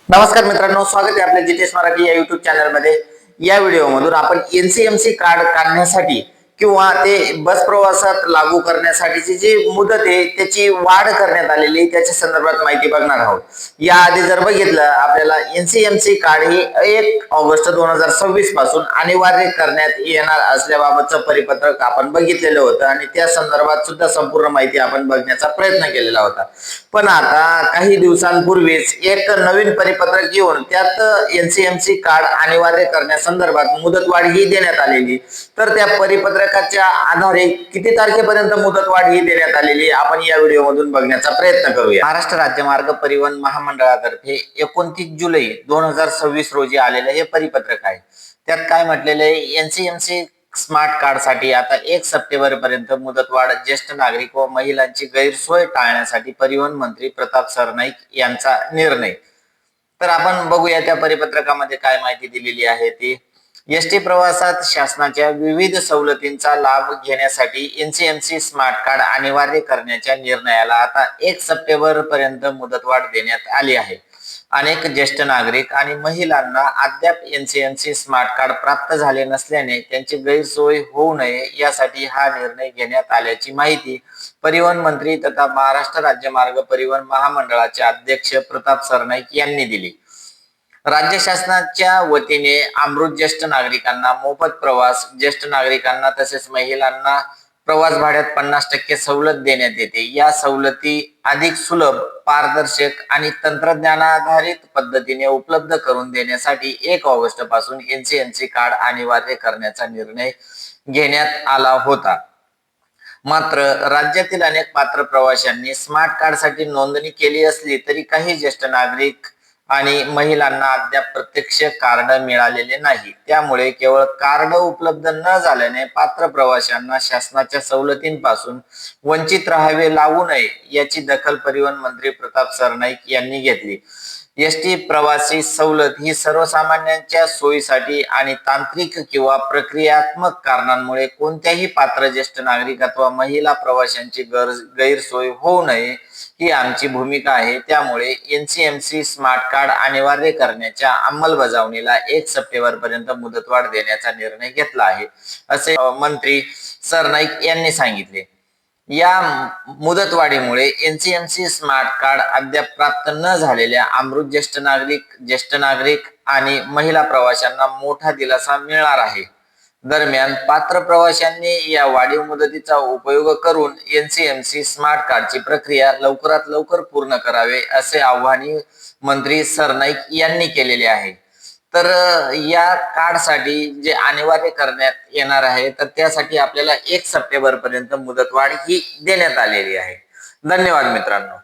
नमस्कार मित्रांनो, स्वागत आहे आपल्या जितेश मराठी या युट्यूब चॅनल मध्ये। या व्हिडिओमधून आपण एनसीएमसी कार्ड काढण्यासाठी किंवा ते बस प्रवासात लागू करण्यासाठीची जी मुदत आहे त्याची वाढ करण्यात आलेली त्याच्या संदर्भात माहिती बघणार आहोत। या आधी जर बघितलं आपल्याला एनसीएमसी कार्ड ही 1 ऑगस्ट 2026 पासून अनिवार्य करण्यात येणार असल्याबाबतचं परिपत्रक आपण बघितलेलं होतं आणि त्या संदर्भात सुद्धा संपूर्ण माहिती आपण बघण्याचा प्रयत्न केलेला होता। पण आता काही दिवसांपूर्वीच एक नवीन परिपत्रक येऊन त्यात एनसीएमसी कार्ड अनिवार्य करण्यासंदर्भात मुदतवाढ ही देण्यात आलेली। तर त्या परिपत्रकाच्या आधारे किती तारखेपर्यंत मुदतवाढ ही देण्यात आलेली आपण या व्हिडिओमधून बघण्याचा प्रयत्न करूया। महाराष्ट्र राज्य मार्ग परिवहन महामंडळातर्फे 29 जुलै 2026 रोजी आलेले हे परिपत्रक आहे। त्यात काय म्हटलेलं आहे, एनसीएमसी स्मार्ट कार्ड साठी आता 1 सप्टेंबर पर्यंत मुदतवाढ, ज्येष्ठ नागरिक व महिलांची गैरसोय टाळण्यासाठी परिवहन मंत्री प्रताप सरनाईक यांचा निर्णय। तर आपण बघूया त्या परिपत्रकामध्ये काय माहिती दिलेली आहे ती। एसटी प्रवासात शासनाच्या विविध सवलतींचा लाभ घेण्यासाठी एनसीएमसी स्मार्ट कार्ड अनिवार्य करण्याच्या निर्णयाला आता 1 सप्टेंबर पर्यंत मुदतवाढ देण्यात आली आहे। अनेक ज्येष्ठ नागरिक आणि महिलांना अद्याप एनसीएमसी स्मार्ट कार्ड प्राप्त झाले नसल्याने त्यांची गैरसोय होऊ नये यासाठी हा निर्णय घेण्यात आल्याची माहिती परिवहन मंत्री तथा महाराष्ट्र राज्य मार्ग परिवहन महामंडळाचे अध्यक्ष प्रताप सरनाईक यांनी दिली। राज्य शासनाच्या वतीने अमृत ज्येष्ठ नागरिकांना मोफत प्रवास, ज्येष्ठ नागरिकांना तसेच महिलांना प्रवास भाड्यात 50% सवलत देण्यात येते। या सवलती अधिक सुलभ, पारदर्शक आणि तंत्रज्ञानाधारित पद्धतीने उपलब्ध करून देण्यासाठी 1 ऑगस्ट पासून एनसीएमसी कार्ड अनिवार्य करण्याचा निर्णय घेण्यात आला होता। मात्र राज्यातील अनेक पात्र प्रवाशांनी स्मार्ट कार्डसाठी नोंदणी केली असली तरी काही ज्येष्ठ नागरिक आणि महिलांना अद्याप प्रत्यक्ष कार्ड मिळालेले नाही। त्यामुळे केवळ कार्ड उपलब्ध न झाल्याने पात्र प्रवाशांना शासनाच्या सवलतींपासून वंचित राहावे लागू नये याची दखल परिवहन मंत्री प्रताप सरनाईक यांनी घेतली। एसटी प्रवासी सवलत ही सर्वसामान्यांच्या सोयीसाठी आणि तांत्रिक किंवा प्रक्रियात्मक कारणांमुळे कोणत्याही पात्र ज्येष्ठ नागरिक अथवा महिला प्रवाशांची गैरसोय होऊ नये ही आमची भूमिका आहे। त्यामुळे एनसीएमसी स्मार्ट कार्ड अनिवार्य करण्याच्या अंमलबजावणीला 1 सप्टेंबर पर्यंत मुदतवाढ देण्याचा निर्णय घेतला आहे, असे मंत्री सरनाईक यांनी सांगितले। या मुदतवाढीमुळे एनसीएमसी स्मार्ट कार्ड अद्याप प्राप्त न झालेल्या अमृत ज्येष्ठ नागरिक आणि महिला प्रवाशांना मोठा दिलासा मिळणार आहे। दरम्यान पात्र प्रवाशांनी या वाढीव मुदतीचा उपयोग करून एनसीएमसी स्मार्ट कार्डची प्रक्रिया लवकरात लवकर पूर्ण करावे असे आवाहन मंत्री सरनाईक यांनी केलेले आहे। तर या कार्डसाठी जे अनिवार्य करण्यात येणार आहे तर त्यासाठी आपल्याला 1 सप्टेंबर पर्यंत मुदतवाढ ही देण्यात आलेली आहे। धन्यवाद मित्रांनो।